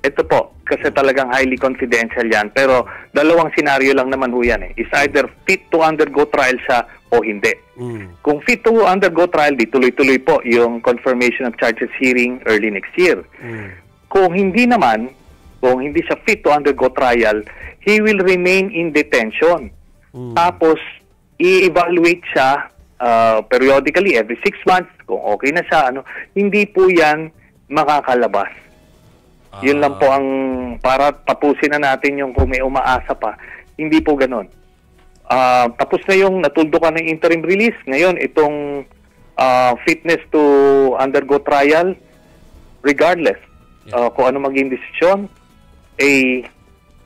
ito po, kasi talagang highly confidential yan. Pero dalawang senaryo lang naman ho yan eh. Is either fit to undergo trial siya o hindi. Kung fit to undergo trial, di tuloy-tuloy po yung confirmation of charges hearing early next year. Kung hindi naman, kung hindi siya fit to undergo trial, he will remain in detention. Tapos, i-evaluate siya periodically, every 6 months, kung okay na siya, hindi po yan makakalabas. Yun lang po ang, para tapusin na natin yung kung may umaasa pa, hindi po ganun. Tapos na yung natuldukan ng interim release. Ngayon, itong fitness to undergo trial, regardless kung ano maging desisyon,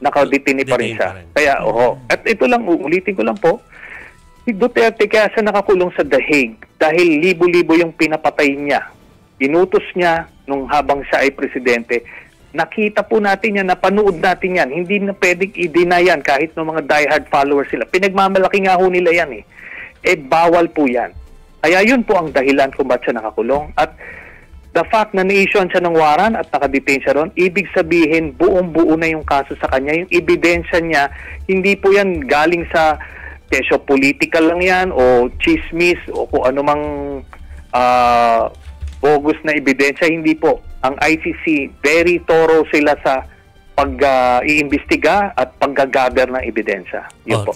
nakadetine pa rin siya. Kaya, at ito lang, ulitin ko lang po, si Duterte kaya siya nakakulong sa The Hague dahil libo-libo yung pinapatay niya. Inutos niya nung habang siya ay presidente. Nakita po natin yan, napanood natin yan. Hindi na pwedeng i-deny yan kahit ng mga diehard followers sila. Pinagmamalaki nga ho nila yan eh. Bawal po yan. Kaya yun po ang dahilan kung ba't siya nakakulong. At the fact na na-issuean siya ng waran at nakadetain siya ron, ibig sabihin buong-buo na yung kaso sa kanya. Yung ebidensya niya, hindi po yan galing sa kesyo political lang yan o chismis o kung anumang bogus na ebidensya. Hindi po. Ang ICC, very thorough sila sa pag-iimbestiga at pag-gather ng ebidensya. Yun po.